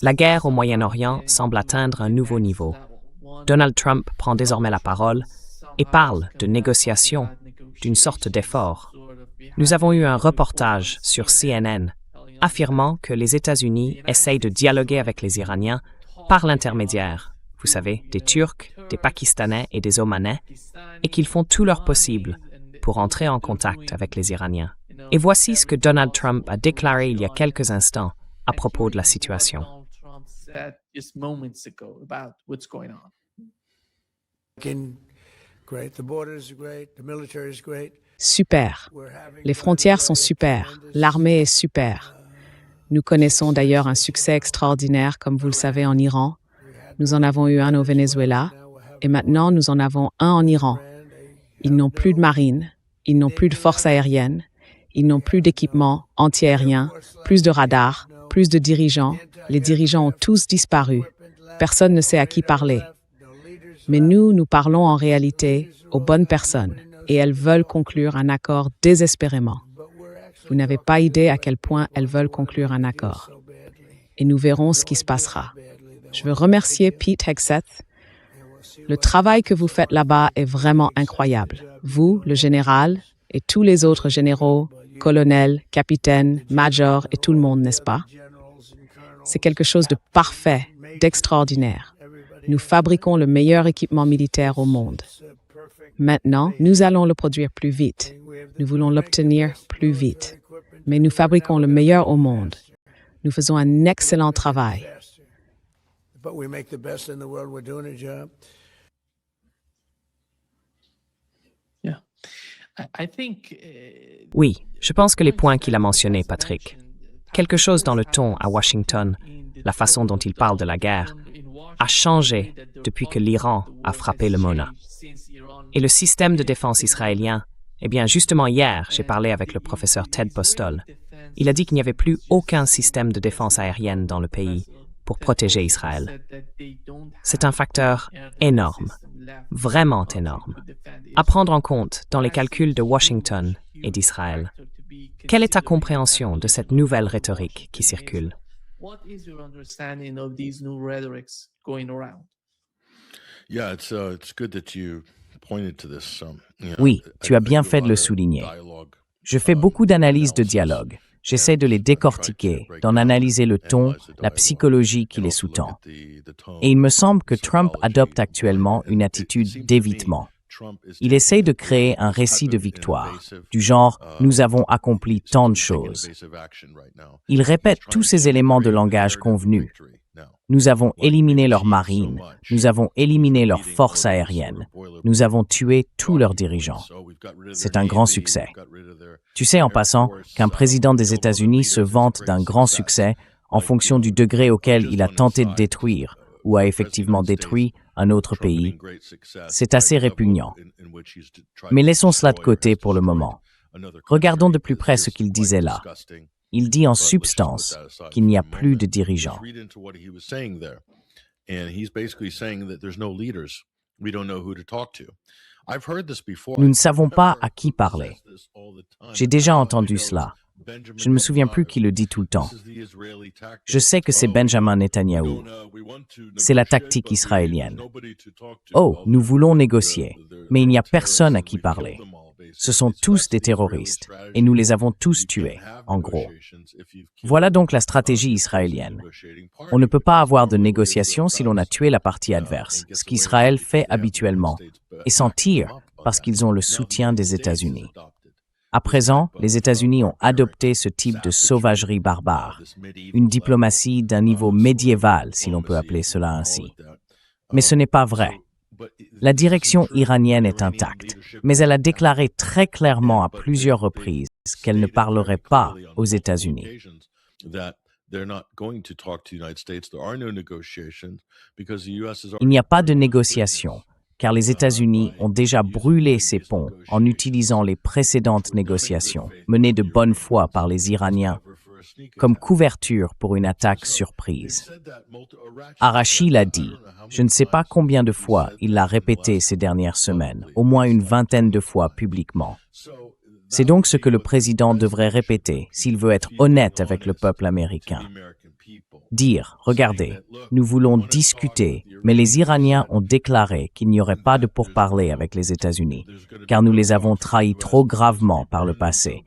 La guerre au Moyen-Orient semble atteindre un nouveau niveau. Donald Trump prend désormais la parole et parle de négociation, d'une sorte d'effort. Nous avons eu un reportage sur CNN affirmant que les États-Unis essayent de dialoguer avec les Iraniens par l'intermédiaire, vous savez, des Turcs, des Pakistanais et des Omanais, et qu'ils font tout leur possible pour entrer en contact avec les Iraniens. Et voici ce que Donald Trump a déclaré il y a quelques instants à propos de la situation. Super. Les frontières sont super. L'armée est super. Nous connaissons d'ailleurs un succès extraordinaire, comme vous le savez, en Iran. Nous en avons eu un au Venezuela. Et maintenant, nous en avons un en Iran. Ils n'ont plus de marine. Ils n'ont plus de force aérienne. Ils n'ont plus d'équipement anti-aérien, plus de radars, plus de dirigeants. Les dirigeants ont tous disparu. Personne ne sait à qui parler. Mais nous parlons en réalité aux bonnes personnes et elles veulent conclure un accord désespérément. Vous n'avez pas idée à quel point elles veulent conclure un accord. Et nous verrons ce qui se passera. Je veux remercier Pete Hegseth. Le travail que vous faites là-bas est vraiment incroyable. Vous, le général, et tous les autres généraux, colonels, capitaines, majors et tout le monde, n'est-ce pas? C'est quelque chose de parfait, d'extraordinaire. Nous fabriquons le meilleur équipement militaire au monde. Maintenant, nous allons le produire plus vite. Nous voulons l'obtenir plus vite. Mais nous fabriquons le meilleur au monde. Nous faisons un excellent travail. Oui, je pense que les points qu'il a mentionnés, Patrick, quelque chose dans le ton à Washington, la façon dont il parle de la guerre, a changé depuis que l'Iran a frappé le Mona. Et le système de défense israélien, eh bien, justement hier, j'ai parlé avec le professeur Ted Postol. Il a dit qu'il n'y avait plus aucun système de défense aérienne dans le pays pour protéger Israël. C'est un facteur énorme, vraiment énorme, à prendre en compte dans les calculs de Washington et d'Israël. Quelle est ta compréhension de cette nouvelle rhétorique qui circule? Oui, tu as bien fait de le souligner. Je fais beaucoup d'analyses de dialogue. J'essaie de les décortiquer, d'en analyser le ton, la psychologie qui les sous-tend. Et il me semble que Trump adopte actuellement une attitude d'évitement. Il essaye de créer un récit de victoire, du genre « nous avons accompli tant de choses ». Il répète tous ces éléments de langage convenus. Nous avons éliminé leur marine, nous avons éliminé leur force aérienne, nous avons tué tous leurs dirigeants. C'est un grand succès. Tu sais en passant qu'un président des États-Unis se vante d'un grand succès en fonction du degré auquel il a tenté de détruire ou a effectivement détruit un autre pays. C'est assez répugnant. Mais laissons cela de côté pour le moment. Regardons de plus près ce qu'il disait là. Il dit en substance qu'il n'y a plus de dirigeants. Nous ne savons pas à qui parler. J'ai déjà entendu cela. Je ne me souviens plus qui le dit tout le temps. Je sais que c'est Benjamin Netanyahou. C'est la tactique israélienne. Oh, nous voulons négocier, mais il n'y a personne à qui parler. Ce sont tous des terroristes, et nous les avons tous tués, en gros. Voilà donc la stratégie israélienne. On ne peut pas avoir de négociation si l'on a tué la partie adverse, ce qu'Israël fait habituellement, et s'en tire parce qu'ils ont le soutien des États-Unis. À présent, les États-Unis ont adopté ce type de sauvagerie barbare, une diplomatie d'un niveau médiéval, si l'on peut appeler cela ainsi. Mais ce n'est pas vrai. La direction iranienne est intacte, mais elle a déclaré très clairement à plusieurs reprises qu'elle ne parlerait pas aux États-Unis. Il n'y a pas de négociation, car les États-Unis ont déjà brûlé ces ponts en utilisant les précédentes négociations, menées de bonne foi par les Iraniens, comme couverture pour une attaque surprise. Arachi l'a dit. Je ne sais pas combien de fois il l'a répété ces dernières semaines, au moins une vingtaine de fois publiquement. C'est donc ce que le président devrait répéter s'il veut être honnête avec le peuple américain. Dire, regardez, nous voulons discuter, mais les Iraniens ont déclaré qu'il n'y aurait pas de pourparlers avec les États-Unis, car nous les avons trahis trop gravement par le passé,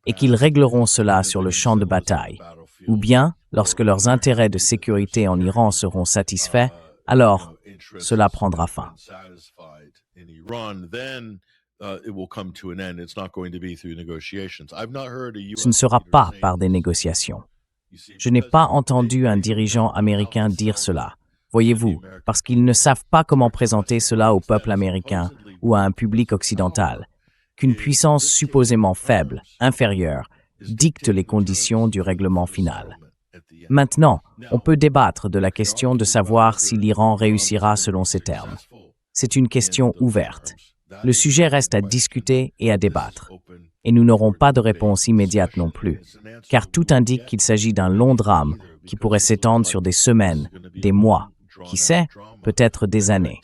et qu'ils régleront cela sur le champ de bataille. Ou bien, lorsque leurs intérêts de sécurité en Iran seront satisfaits, alors cela prendra fin. Ce ne sera pas par des négociations. Je n'ai pas entendu un dirigeant américain dire cela. Voyez-vous, parce qu'ils ne savent pas comment présenter cela au peuple américain ou à un public occidental, qu'une puissance supposément faible, inférieure, dicte les conditions du règlement final. Maintenant, on peut débattre de la question de savoir si l'Iran réussira selon ces termes. C'est une question ouverte. Le sujet reste à discuter et à débattre. Et nous n'aurons pas de réponse immédiate non plus, car tout indique qu'il s'agit d'un long drame qui pourrait s'étendre sur des semaines, des mois, qui sait, peut-être des années.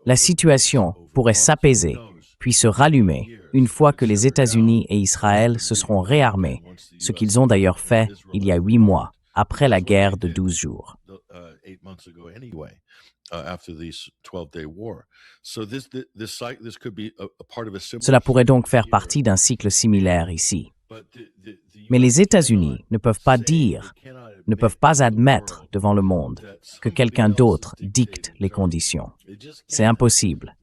La situation pourrait s'apaiser, puis se rallumer une fois que les États-Unis et Israël se seront réarmés, ce qu'ils ont d'ailleurs fait il y a 8 mois, après la guerre de 12 jours. Cela pourrait donc faire partie d'un cycle similaire ici. Mais les États-Unis ne peuvent pas dire, ne peuvent pas admettre devant le monde que quelqu'un d'autre dicte les conditions. C'est impossible.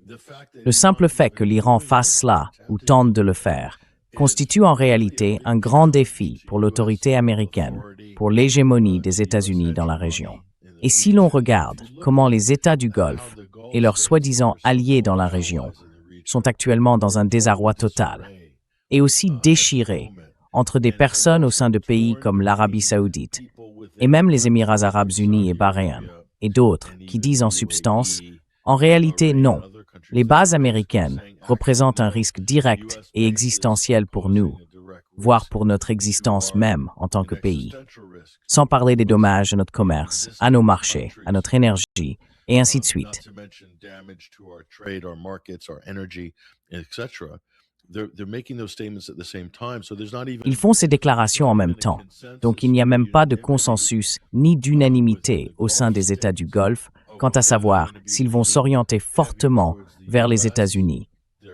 Le simple fait que l'Iran fasse cela ou tente de le faire constitue en réalité un grand défi pour l'autorité américaine, pour l'hégémonie des États-Unis dans la région. Et si l'on regarde comment les États du Golfe et leurs soi-disant alliés dans la région sont actuellement dans un désarroi total, et aussi déchirés entre des personnes au sein de pays comme l'Arabie saoudite, et même les Émirats arabes unis et Bahreïn, et d'autres qui disent en substance, en réalité non, les bases américaines représentent un risque direct et existentiel pour nous, voire pour notre existence même en tant que pays, sans parler des dommages à notre commerce, à nos marchés, à notre énergie, et ainsi de suite. Ils font ces déclarations en même temps, donc il n'y a même pas de consensus ni d'unanimité au sein des États du Golfe quant à savoir s'ils vont s'orienter fortement vers les États-Unis,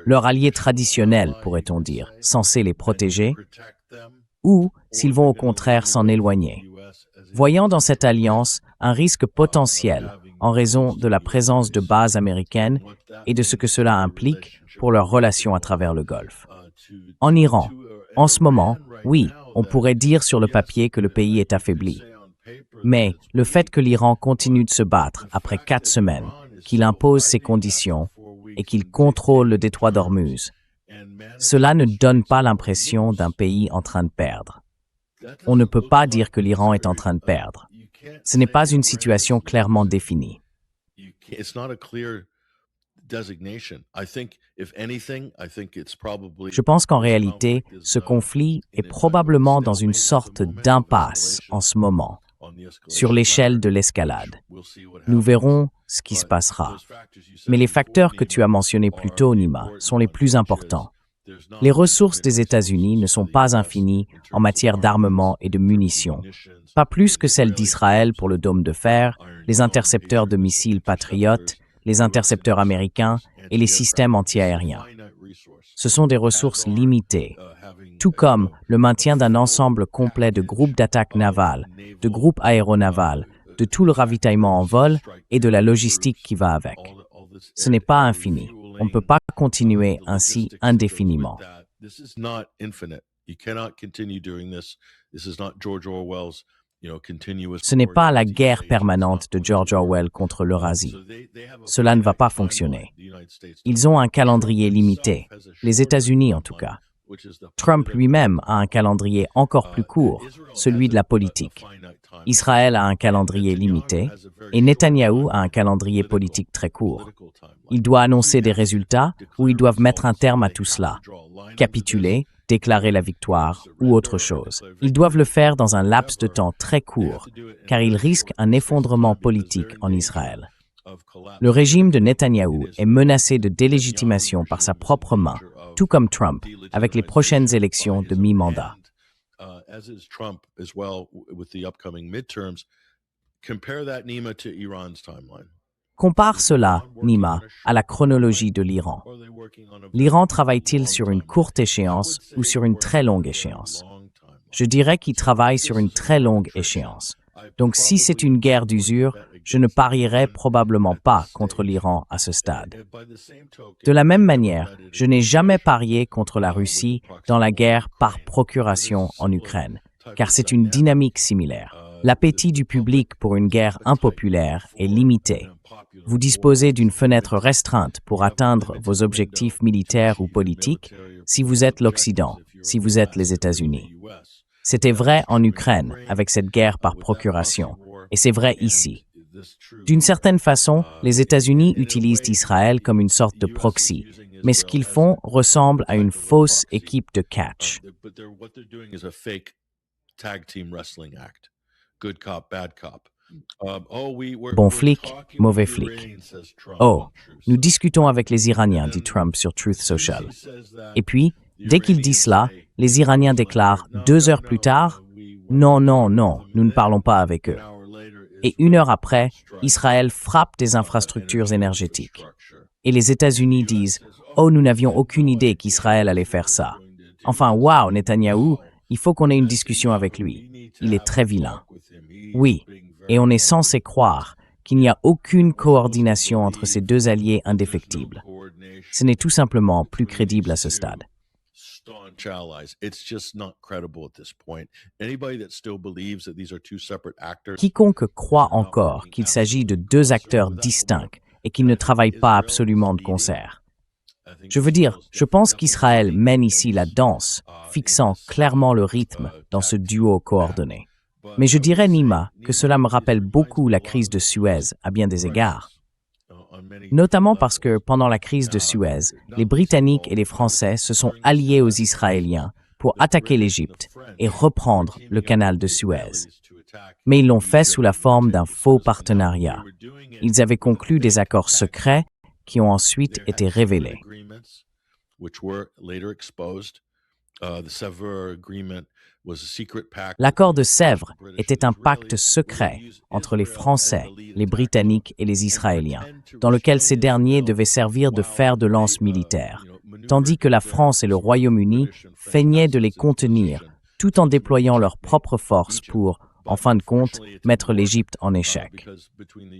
leur allié traditionnel, pourrait-on dire, censé les protéger, ou s'ils vont au contraire s'en éloigner, voyant dans cette alliance un risque potentiel en raison de la présence de bases américaines et de ce que cela implique pour leurs relations à travers le Golfe. En Iran, en ce moment, oui, on pourrait dire sur le papier que le pays est affaibli. Mais le fait que l'Iran continue de se battre après 4 semaines, qu'il impose ses conditions et qu'il contrôle le détroit d'Ormuz, cela ne donne pas l'impression d'un pays en train de perdre. On ne peut pas dire que l'Iran est en train de perdre. Ce n'est pas une situation clairement définie. Je pense qu'en réalité, ce conflit est probablement dans une sorte d'impasse en ce moment, sur l'échelle de l'escalade. Nous verrons ce qui se passera. Mais les facteurs que tu as mentionnés plus tôt, Nima, sont les plus importants. Les ressources des États-Unis ne sont pas infinies en matière d'armement et de munitions, pas plus que celles d'Israël pour le dôme de fer, les intercepteurs de missiles Patriot, les intercepteurs américains et les systèmes antiaériens. Ce sont des ressources limitées, tout comme le maintien d'un ensemble complet de groupes d'attaque navales, de groupes aéronavals, de tout le ravitaillement en vol et de la logistique qui va avec. Ce n'est pas infini. On ne peut pas continuer ainsi indéfiniment. Ce n'est pas la guerre permanente de George Orwell contre l'Eurasie. Cela ne va pas fonctionner. Ils ont un calendrier limité, les États-Unis en tout cas. Trump lui-même a un calendrier encore plus court, celui de la politique. Israël a un calendrier limité et Netanyahou a un calendrier politique très court. Il doit annoncer des résultats ou ils doivent mettre un terme à tout cela, capituler, déclarer la victoire ou autre chose. Ils doivent le faire dans un laps de temps très court, car ils risquent un effondrement politique en Israël. Le régime de Netanyahou est menacé de délégitimation par sa propre main, tout comme Trump, avec les prochaines élections de mi-mandat. Compare cela, Nima, à la chronologie de l'Iran. L'Iran travaille-t-il sur une courte échéance ou sur une très longue échéance? Je dirais qu'il travaille sur une très longue échéance. Donc si c'est une guerre d'usure, je ne parierais probablement pas contre l'Iran à ce stade. De la même manière, je n'ai jamais parié contre la Russie dans la guerre par procuration en Ukraine, car c'est une dynamique similaire. L'appétit du public pour une guerre impopulaire est limité. Vous disposez d'une fenêtre restreinte pour atteindre vos objectifs militaires ou politiques si vous êtes l'Occident, si vous êtes les États-Unis. C'était vrai en Ukraine avec cette guerre par procuration, et c'est vrai ici. D'une certaine façon, les États-Unis utilisent Israël comme une sorte de proxy, mais ce qu'ils font ressemble à une fausse équipe de catch. Bon flic, mauvais flic. Oh, nous discutons avec les Iraniens, dit Trump sur Truth Social. Et puis, dès qu'il dit cela, les Iraniens déclarent 2 heures plus tard, « Non, non, non, nous ne parlons pas avec eux ». Et 1 heure après, Israël frappe des infrastructures énergétiques. Et les États-Unis disent « Oh, nous n'avions aucune idée qu'Israël allait faire ça. Enfin, waouh, Netanyahou, il faut qu'on ait une discussion avec lui. Il est très vilain. » Oui, et on est censé croire qu'il n'y a aucune coordination entre ces deux alliés indéfectibles. Ce n'est tout simplement plus crédible à ce stade. Quiconque croit encore qu'il s'agit de 2 acteurs distincts et qu'ils ne travaillent pas absolument de concert. Je veux dire, je pense qu'Israël mène ici la danse, fixant clairement le rythme dans ce duo coordonné. Mais je dirais, Nima, que cela me rappelle beaucoup la crise de Suez à bien des égards. Notamment parce que pendant la crise de Suez, les Britanniques et les Français se sont alliés aux Israéliens pour attaquer l'Égypte et reprendre le canal de Suez. Mais ils l'ont fait sous la forme d'un faux partenariat. Ils avaient conclu des accords secrets qui ont ensuite été révélés. L'accord de Sèvres était un pacte secret entre les Français, les Britanniques et les Israéliens, dans lequel ces derniers devaient servir de fer de lance militaire, tandis que la France et le Royaume-Uni feignaient de les contenir, tout en déployant leurs propres forces pour, en fin de compte, mettre l'Égypte en échec.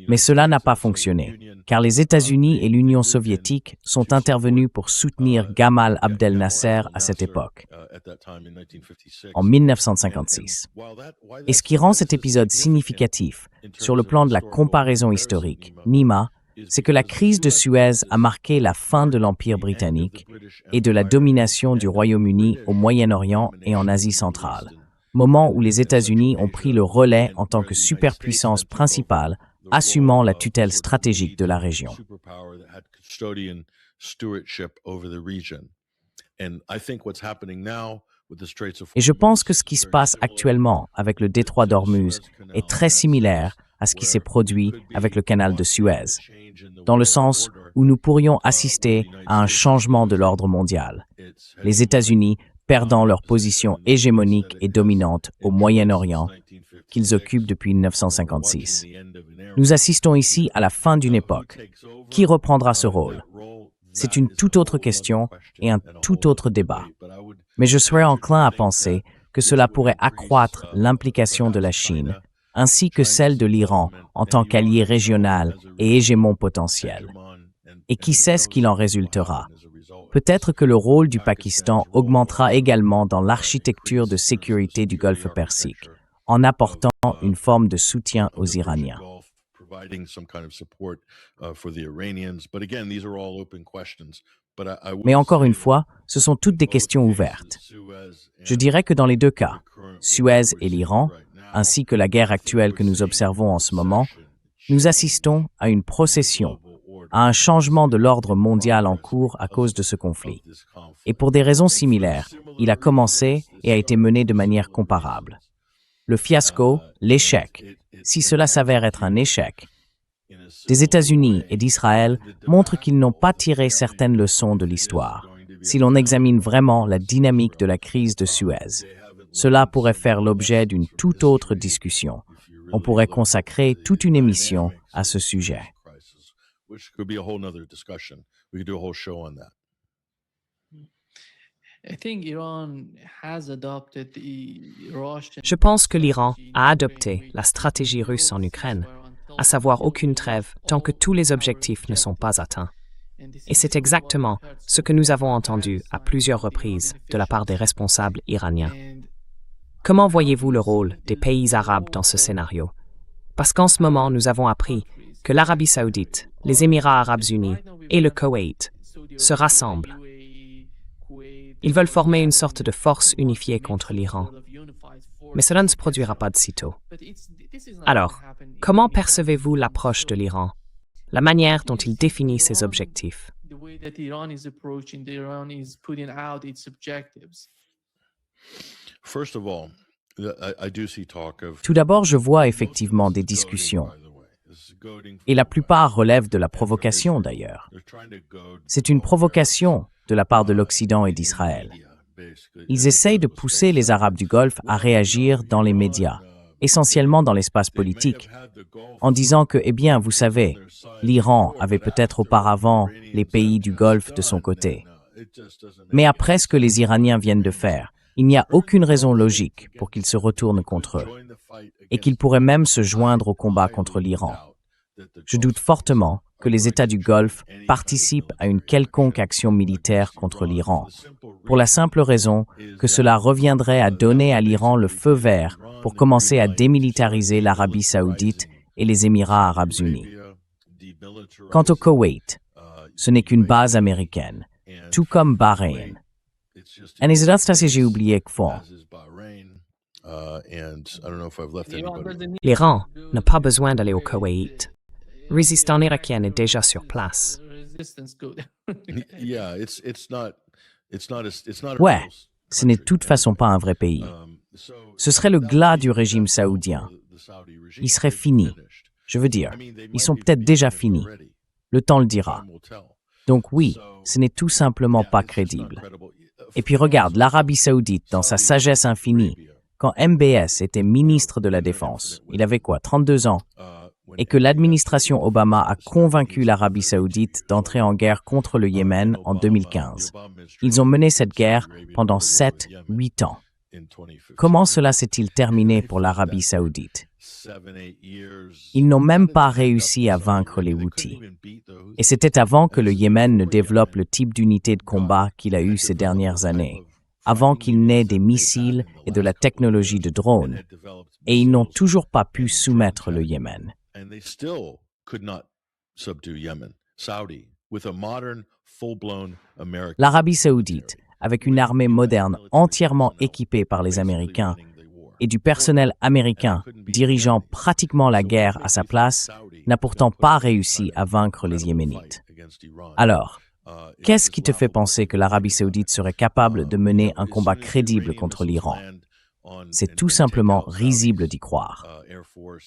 Mais cela n'a pas fonctionné, car les États-Unis et l'Union soviétique sont intervenus pour soutenir Gamal Abdel Nasser à cette époque, en 1956. Et ce qui rend cet épisode significatif, sur le plan de la comparaison historique, Nima, c'est que la crise de Suez a marqué la fin de l'Empire britannique et de la domination du Royaume-Uni au Moyen-Orient et en Asie centrale, moment où les États-Unis ont pris le relais en tant que superpuissance principale, assumant la tutelle stratégique de la région. Et je pense que ce qui se passe actuellement avec le détroit d'Ormuz est très similaire à ce qui s'est produit avec le canal de Suez, dans le sens où nous pourrions assister à un changement de l'ordre mondial. Les États-Unis perdant leur position hégémonique et dominante au Moyen-Orient qu'ils occupent depuis 1956. Nous assistons ici à la fin d'une époque. Qui reprendra ce rôle? C'est une toute autre question et un tout autre débat. Mais je serais enclin à penser que cela pourrait accroître l'implication de la Chine, ainsi que celle de l'Iran en tant qu'allié régional et hégémon potentiel. Et qui sait ce qu'il en résultera? Peut-être que le rôle du Pakistan augmentera également dans l'architecture de sécurité du Golfe Persique, en apportant une forme de soutien aux Iraniens. Mais encore une fois, ce sont toutes des questions ouvertes. Je dirais que dans les 2 cas, Suez et l'Iran, ainsi que la guerre actuelle que nous observons en ce moment, nous assistons à une procession, à un changement de l'ordre mondial en cours à cause de ce conflit. Et pour des raisons similaires, il a commencé et a été mené de manière comparable. Le fiasco, l'échec, si cela s'avère être un échec, des États-Unis et d'Israël montrent qu'ils n'ont pas tiré certaines leçons de l'histoire. si l'on examine vraiment la dynamique de la crise de Suez. Cela pourrait faire l'objet d'une toute autre discussion. On pourrait consacrer toute une émission à ce sujet. Je pense que l'Iran a adopté la stratégie russe en Ukraine, à savoir aucune trêve tant que tous les objectifs ne sont pas atteints. Et c'est exactement ce que nous avons entendu à plusieurs reprises de la part des responsables iraniens. Comment voyez-vous le rôle des pays arabes dans ce scénario? Parce qu'en ce moment, nous avons appris que l'Arabie saoudite, les Émirats arabes unis et le Koweït se rassemblent. Ils veulent former une sorte de force unifiée contre l'Iran. Mais cela ne se produira pas de sitôt. Alors, comment percevez-vous l'approche de l'Iran, la manière dont il définit ses objectifs? Tout d'abord, je vois effectivement des discussions. Et la plupart relèvent de la provocation d'ailleurs. C'est une provocation de la part de l'Occident et d'Israël. Ils essayent de pousser les Arabes du Golfe à réagir dans les médias, essentiellement dans l'espace politique, en disant que, eh bien, vous savez, l'Iran avait peut-être auparavant les pays du Golfe de son côté. Mais après ce que les Iraniens viennent de faire, il n'y a aucune raison logique pour qu'ils se retournent contre eux, et qu'ils pourraient même se joindre au combat contre l'Iran. Je doute fortement que les États du Golfe participent à une quelconque action militaire contre l'Iran, pour la simple raison que cela reviendrait à donner à l'Iran le feu vert pour commencer à démilitariser l'Arabie saoudite et les Émirats arabes unis. Quant au Koweït, ce n'est qu'une base américaine, tout comme Bahreïn. Et les autres, j'ai oublié que font. L'Iran n'a pas besoin d'aller au Koweït. Résistance irakienne est déjà sur place. Ouais, ce n'est de toute façon pas un vrai pays. Ce serait le glas du régime saoudien. Il serait fini. Je veux dire, ils sont peut-être déjà finis. Le temps le dira. Donc oui, ce n'est tout simplement pas crédible. Et puis regarde, l'Arabie saoudite, dans sa sagesse infinie, quand MBS était ministre de la Défense, il avait quoi, 32 ans, et que l'administration Obama a convaincu l'Arabie saoudite d'entrer en guerre contre le Yémen en 2015. Ils ont mené cette guerre pendant 7-8 ans. Comment cela s'est-il terminé pour l'Arabie saoudite? Ils n'ont même pas réussi à vaincre les Houthis. Et c'était avant que le Yémen ne développe le type d'unité de combat qu'il a eu ces dernières années, avant qu'il n'ait des missiles et de la technologie de drone. Et ils n'ont toujours pas pu soumettre le Yémen. L'Arabie saoudite, avec une armée moderne entièrement équipée par les Américains et du personnel américain dirigeant pratiquement la guerre à sa place, n'a pourtant pas réussi à vaincre les Yéménites. Alors, qu'est-ce qui te fait penser que l'Arabie saoudite serait capable de mener un combat crédible contre l'Iran? C'est tout simplement risible d'y croire.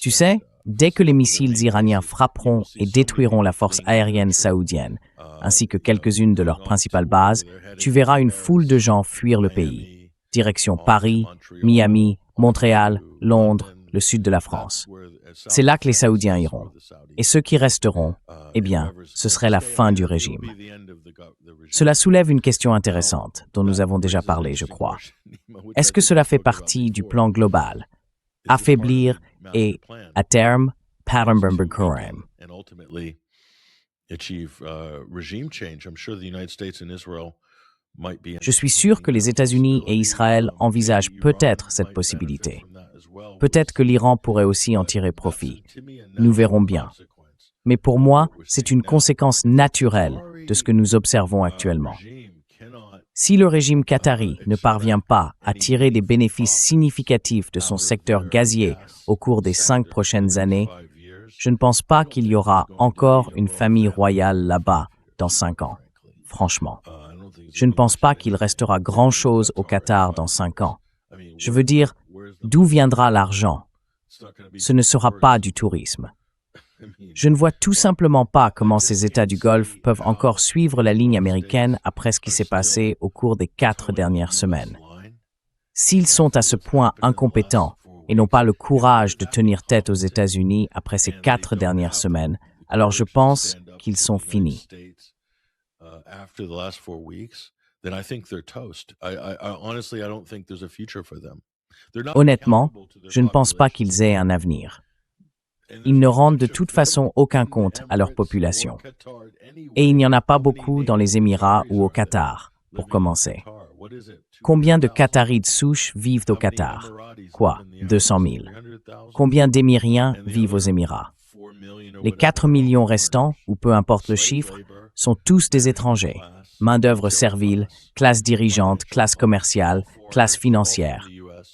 Tu sais, dès que les missiles iraniens frapperont et détruiront la force aérienne saoudienne, ainsi que quelques-unes de leurs principales bases, tu verras une foule de gens fuir le pays. Direction Paris, Miami, Montréal, Londres, le sud de la France. C'est là que les Saoudiens iront. Et ceux qui resteront, eh bien, ce serait la fin du régime. Cela soulève une question intéressante, dont nous avons déjà parlé, je crois. Est-ce que cela fait partie du plan global? Affaiblir et, à terme, Paramberber-Khorram. Je suis sûr que les États-Unis et Israël envisagent peut-être cette possibilité. Peut-être que l'Iran pourrait aussi en tirer profit. Nous verrons bien. Mais pour moi, c'est une conséquence naturelle de ce que nous observons actuellement. Si le régime qatari ne parvient pas à tirer des bénéfices significatifs de son secteur gazier au cours des 5 prochaines années, je ne pense pas qu'il y aura encore une famille royale là-bas dans 5 ans, franchement. Je ne pense pas qu'il restera grand-chose au Qatar dans 5 ans. Je veux dire, d'où viendra l'argent? Ce ne sera pas du tourisme. Je ne vois tout simplement pas comment ces États du Golfe peuvent encore suivre la ligne américaine après ce qui s'est passé au cours des 4 dernières semaines. S'ils sont à ce point incompétents et n'ont pas le courage de tenir tête aux États-Unis après ces 4 dernières semaines, alors je pense qu'ils sont finis. Honnêtement, je ne pense pas qu'ils aient un avenir. Ils ne rendent de toute façon aucun compte à leur population. Et il n'y en a pas beaucoup dans les Émirats ou au Qatar, pour commencer. Combien de Qataris de souche vivent au Qatar? Quoi, 200 000? Combien d'Émiriens vivent aux Émirats? Les 4 millions restants, ou peu importe le chiffre, sont tous des étrangers. Main-d'œuvre servile, classe dirigeante, classe commerciale, classe financière.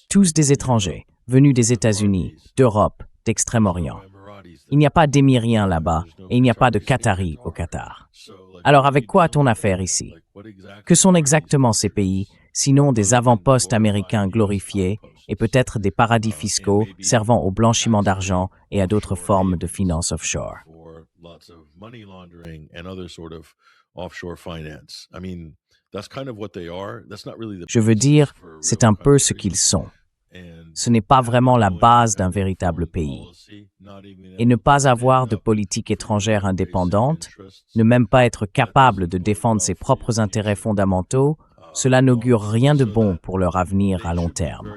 Tous des étrangers, venus des États-Unis, d'Europe, d'Extrême-Orient. Il n'y a pas d'Émiriens là-bas et il n'y a pas de Qataris au Qatar. Alors avec quoi a-t-on affaire ici? Que sont exactement ces pays, sinon des avant-postes américains glorifiés et peut-être des paradis fiscaux servant au blanchiment d'argent et à d'autres formes de finance offshore? Je veux dire, c'est un peu ce qu'ils sont. Ce n'est pas vraiment la base d'un véritable pays. Et ne pas avoir de politique étrangère indépendante, ne même pas être capable de défendre ses propres intérêts fondamentaux, cela n'augure rien de bon pour leur avenir à long terme.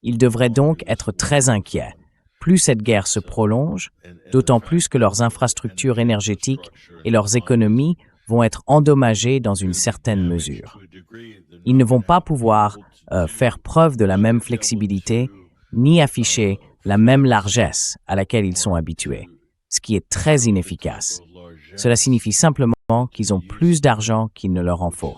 Ils devraient donc être très inquiets. Plus cette guerre se prolonge, d'autant plus que leurs infrastructures énergétiques et leurs économies vont être endommagées dans une certaine mesure. Ils ne vont pas pouvoir faire preuve de la même flexibilité, ni afficher la même largesse à laquelle ils sont habitués, ce qui est très inefficace. Cela signifie simplement qu'ils ont plus d'argent qu'il ne leur en faut.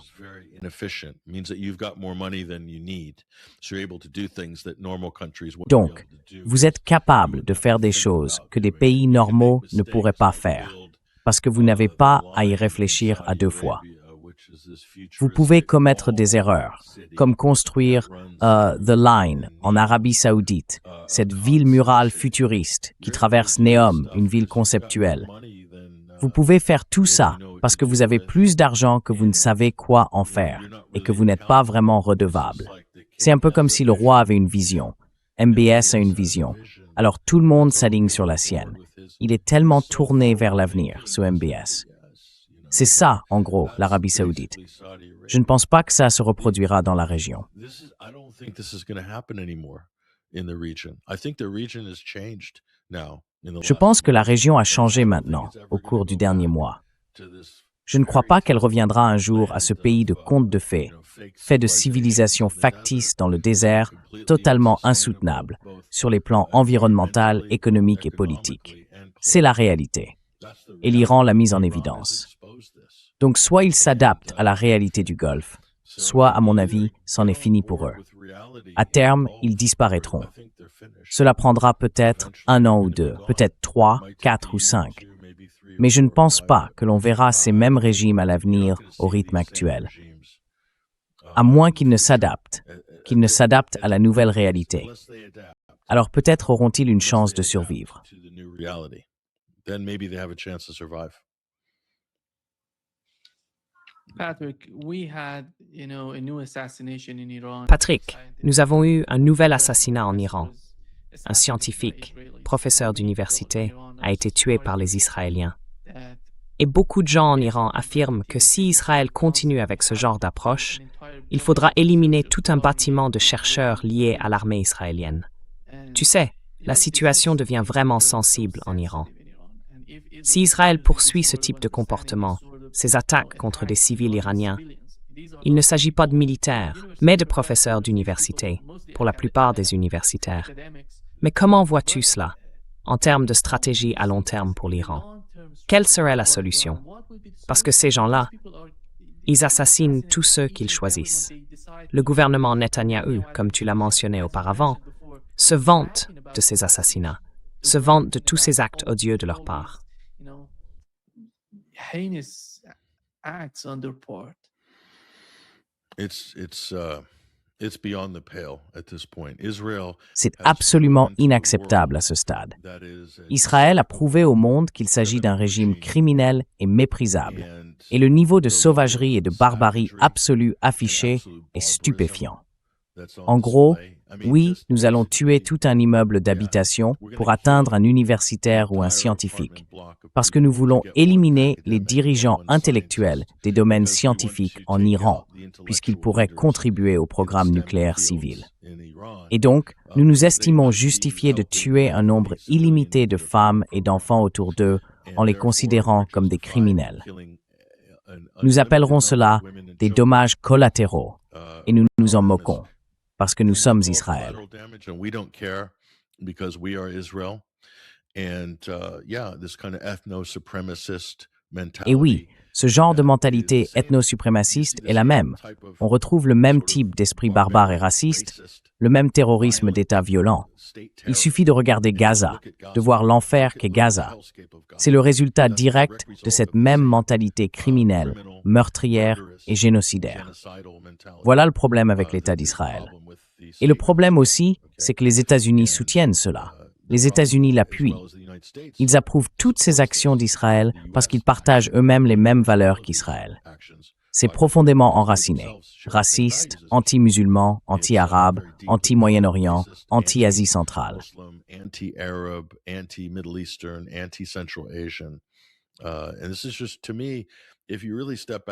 Donc, vous êtes capable de faire des choses que des pays normaux ne pourraient pas faire, parce que vous n'avez pas à y réfléchir à 2 fois. Vous pouvez commettre des erreurs, comme construire The Line en Arabie Saoudite, cette ville murale futuriste qui traverse Neom, une ville conceptuelle. Vous pouvez faire tout ça parce que vous avez plus d'argent que vous ne savez quoi en faire et que vous n'êtes pas vraiment redevable. C'est un peu comme si le roi avait une vision. MBS a une vision. Alors tout le monde s'aligne sur la sienne. Il est tellement tourné vers l'avenir, ce MBS. C'est ça, en gros, l'Arabie Saoudite. Je ne pense pas que ça se reproduira dans la région. Je pense que la région a changé maintenant, au cours du dernier mois. Je ne crois pas qu'elle reviendra un jour à ce pays de contes de fées, fait de civilisations factices dans le désert, totalement insoutenable, sur les plans environnemental, économique et politique. C'est la réalité. Et l'Iran l'a mise en évidence. Donc soit ils s'adaptent à la réalité du Golfe, soit, à mon avis, c'en est fini pour eux. À terme, ils disparaîtront. Cela prendra peut-être 1 an ou 2, peut-être 3, 4 ou 5. Mais je ne pense pas que l'on verra ces mêmes régimes à l'avenir au rythme actuel. À moins qu'ils ne s'adaptent à la nouvelle réalité. Alors peut-être auront-ils une chance de survivre. Patrick, nous avons eu un nouvel assassinat en Iran. Un scientifique, professeur d'université, a été tué par les Israéliens. Et beaucoup de gens en Iran affirment que si Israël continue avec ce genre d'approche, il faudra éliminer tout un bâtiment de chercheurs liés à l'armée israélienne. Tu sais, la situation devient vraiment sensible en Iran. Si Israël poursuit ce type de comportement, ces attaques contre des civils iraniens, il ne s'agit pas de militaires, mais de professeurs d'université, pour la plupart des universitaires. Mais comment vois-tu cela, en termes de stratégie à long terme pour l'Iran? Quelle serait la solution? Parce que ces gens-là, ils assassinent tous ceux qu'ils choisissent. Le gouvernement Netanyahou, comme tu l'as mentionné auparavant, se vante de ces assassinats, se vante de tous ces actes odieux de leur part. C'est absolument inacceptable à ce stade. Israël a prouvé au monde qu'il s'agit d'un régime criminel et méprisable, et le niveau de sauvagerie et de barbarie absolue affiché est stupéfiant. En gros, oui, nous allons tuer tout un immeuble d'habitation pour atteindre un universitaire ou un scientifique, parce que nous voulons éliminer les dirigeants intellectuels des domaines scientifiques en Iran, puisqu'ils pourraient contribuer au programme nucléaire civil. Et donc, nous nous estimons justifiés de tuer un nombre illimité de femmes et d'enfants autour d'eux en les considérant comme des criminels. Nous appellerons cela des dommages collatéraux, et nous nous en moquons, parce que nous sommes Israël. Et oui, ce genre de mentalité ethno-suprémaciste est la même. On retrouve le même type d'esprit barbare et raciste, le même terrorisme d'État violent. Il suffit de regarder Gaza, de voir l'enfer qu'est Gaza. C'est le résultat direct de cette même mentalité criminelle, meurtrière et génocidaire. Voilà le problème avec l'État d'Israël. Et le problème aussi, c'est que les États-Unis soutiennent cela. Les États-Unis l'appuient. Ils approuvent toutes ces actions d'Israël parce qu'ils partagent eux-mêmes les mêmes valeurs qu'Israël. C'est profondément enraciné. Racistes, anti-musulmans, anti-arabes, anti-Moyen-Orient, anti-Asie centrale.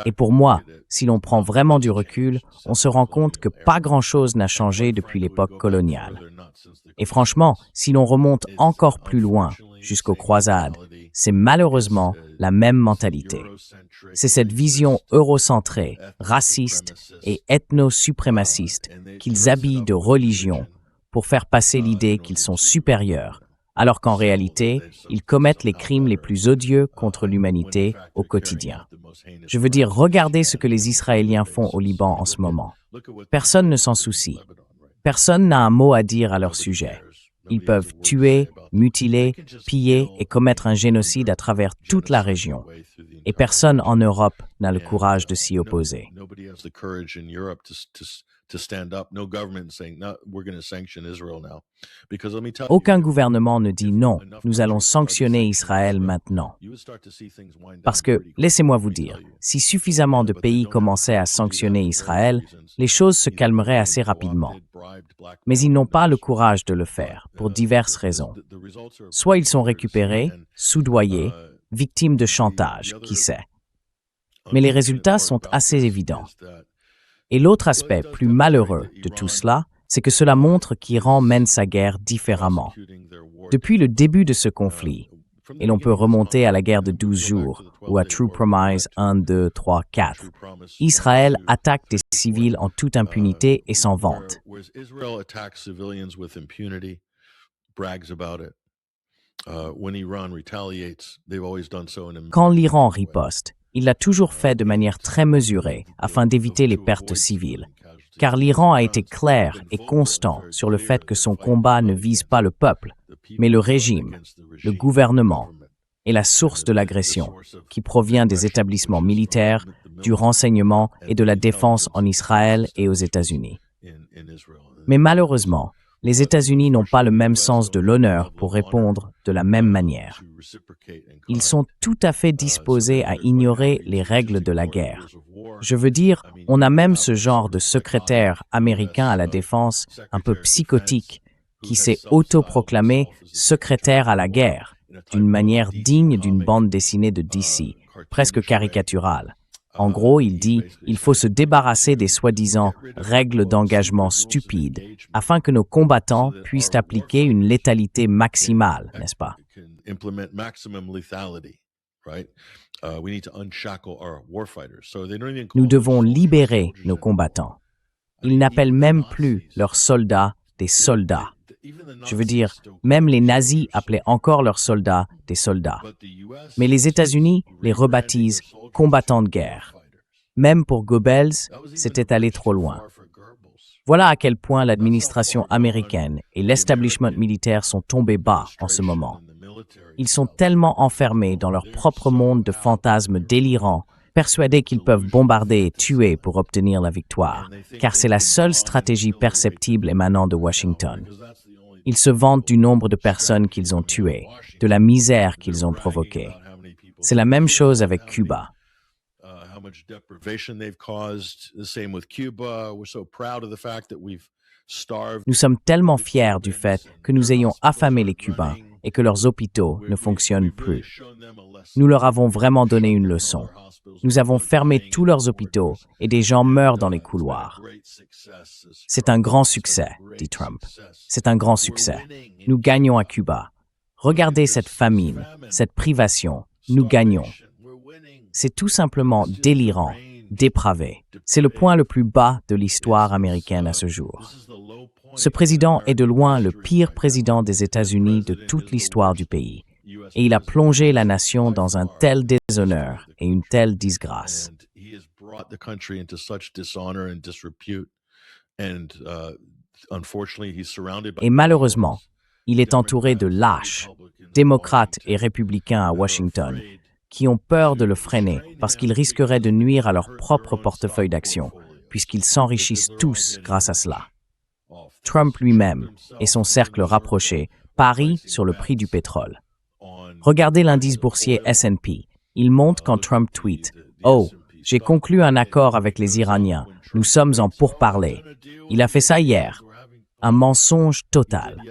Et pour moi, si l'on prend vraiment du recul, on se rend compte que pas grand-chose n'a changé depuis l'époque coloniale. Et franchement, si l'on remonte encore plus loin, jusqu'aux croisades, c'est malheureusement la même mentalité. C'est cette vision eurocentrée, raciste et ethno-suprémaciste qu'ils habillent de religion pour faire passer l'idée qu'ils sont supérieurs, alors qu'en réalité, ils commettent les crimes les plus odieux contre l'humanité au quotidien. Je veux dire, regardez ce que les Israéliens font au Liban en ce moment. Personne ne s'en soucie. Personne n'a un mot à dire à leur sujet. Ils peuvent tuer, mutiler, piller et commettre un génocide à travers toute la région. Et personne en Europe n'a le courage de s'y opposer. Aucun gouvernement ne dit non, nous allons sanctionner Israël maintenant. Parce que, laissez-moi vous dire, si suffisamment de pays commençaient à sanctionner Israël, les choses se calmeraient assez rapidement. Mais ils n'ont pas le courage de le faire, pour diverses raisons. Soit ils sont récupérés, soudoyés, victimes de chantage, qui sait. Mais les résultats sont assez évidents. Et l'autre aspect plus malheureux de tout cela, c'est que cela montre qu'Iran mène sa guerre différemment. Depuis le début de ce conflit, et l'on peut remonter à la guerre de 12 jours, ou à True Promise 1, 2, 3, 4, Israël attaque des civils en toute impunité et sans vante. Quand l'Iran riposte, il l'a toujours fait de manière très mesurée afin d'éviter les pertes civiles, car l'Iran a été clair et constant sur le fait que son combat ne vise pas le peuple, mais le régime, le gouvernement et la source de l'agression, qui provient des établissements militaires, du renseignement et de la défense en Israël et aux États-Unis. Mais malheureusement, les États-Unis n'ont pas le même sens de l'honneur pour répondre de la même manière. Ils sont tout à fait disposés à ignorer les règles de la guerre. Je veux dire, on a même ce genre de secrétaire américain à la défense, un peu psychotique, qui s'est autoproclamé secrétaire à la guerre, d'une manière digne d'une bande dessinée de DC, presque caricaturale. En gros, il dit « il faut se débarrasser des soi-disant règles d'engagement stupides afin que nos combattants puissent appliquer une létalité maximale, n'est-ce pas ?» Nous devons libérer nos combattants. Ils n'appellent même plus leurs soldats des soldats. Je veux dire, même les nazis appelaient encore leurs soldats des soldats. Mais les États-Unis les rebaptisent combattants de guerre. Même pour Goebbels, c'était aller trop loin. Voilà à quel point l'administration américaine et l'establishment militaire sont tombés bas en ce moment. Ils sont tellement enfermés dans leur propre monde de fantasmes délirants persuadés qu'ils peuvent bombarder et tuer pour obtenir la victoire, car c'est la seule stratégie perceptible émanant de Washington. Ils se vantent du nombre de personnes qu'ils ont tuées, de la misère qu'ils ont provoquée. C'est la même chose avec Cuba. Nous sommes tellement fiers du fait que nous ayons affamé les Cubains et que leurs hôpitaux ne fonctionnent plus. Nous leur avons vraiment donné une leçon. Nous avons fermé tous leurs hôpitaux et des gens meurent dans les couloirs. C'est un grand succès, dit Trump. C'est un grand succès. Nous gagnons à Cuba. Regardez cette famine, cette privation. Nous gagnons. C'est tout simplement délirant, dépravé. C'est le point le plus bas de l'histoire américaine à ce jour. Ce président est de loin le pire président des États-Unis de toute l'histoire du pays. Et il a plongé la nation dans un tel déshonneur et une telle disgrâce. Et malheureusement, il est entouré de lâches, démocrates et républicains à Washington, qui ont peur de le freiner parce qu'il risquerait de nuire à leur propre portefeuille d'action, puisqu'ils s'enrichissent tous grâce à cela. Trump lui-même et son cercle rapproché parient sur le prix du pétrole. Regardez l'indice boursier S&P. Il monte quand Trump tweet « Oh, j'ai conclu un accord avec les Iraniens. Nous sommes en pourparlers. » Il a fait ça hier. Un mensonge total.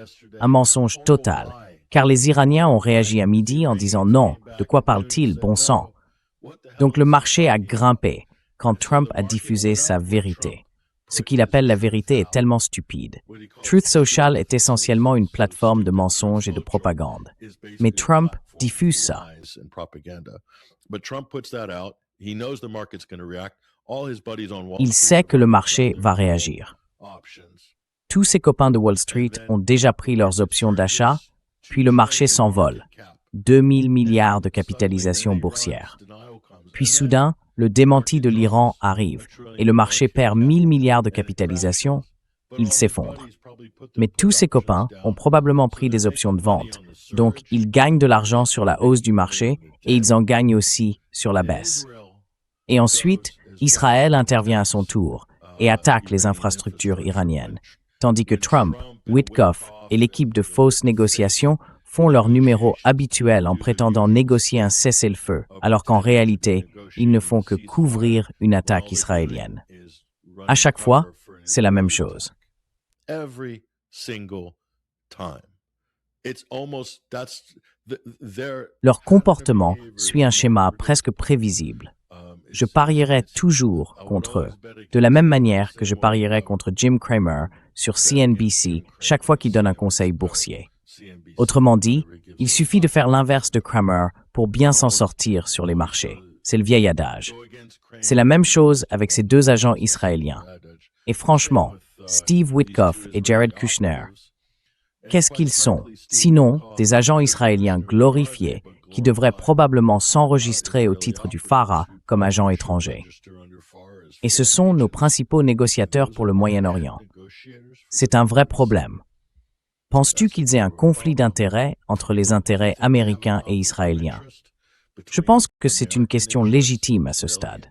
Un mensonge total. Car les Iraniens ont réagi à midi en disant « Non, de quoi parle-t-il, bon sang ?» Donc le marché a grimpé quand Trump a diffusé sa vérité. Ce qu'il appelle la vérité est tellement stupide. Truth Social est essentiellement une plateforme de mensonges et de propagande. Mais Trump diffuse ça. Il sait que le marché va réagir. Tous ses copains de Wall Street ont déjà pris leurs options d'achat, puis le marché s'envole. 2 000 milliards de capitalisation boursière. Puis soudain, le démenti de l'Iran arrive et le marché perd 1 000 milliards de capitalisation, il s'effondre. Mais tous ses copains ont probablement pris des options de vente, donc ils gagnent de l'argent sur la hausse du marché et ils en gagnent aussi sur la baisse. Et ensuite, Israël intervient à son tour et attaque les infrastructures iraniennes, tandis que Trump, Witkoff et l'équipe de fausses négociations font leur numéro habituel en prétendant négocier un cessez-le-feu, alors qu'en réalité, ils ne font que couvrir une attaque israélienne. À chaque fois, c'est la même chose. Leur comportement suit un schéma presque prévisible. Je parierais toujours contre eux, de la même manière que je parierais contre Jim Cramer sur CNBC chaque fois qu'il donne un conseil boursier. Autrement dit, il suffit de faire l'inverse de Cramer pour bien s'en sortir sur les marchés. C'est le vieil adage. C'est la même chose avec ces deux agents israéliens. Et franchement, Steve Witkoff et Jared Kushner, qu'est-ce qu'ils sont, sinon des agents israéliens glorifiés qui devraient probablement s'enregistrer au titre du FARA comme agents étrangers. Et ce sont nos principaux négociateurs pour le Moyen-Orient. C'est un vrai problème. Penses-tu qu'ils aient un conflit d'intérêts entre les intérêts américains et israéliens? Je pense que c'est une question légitime à ce stade.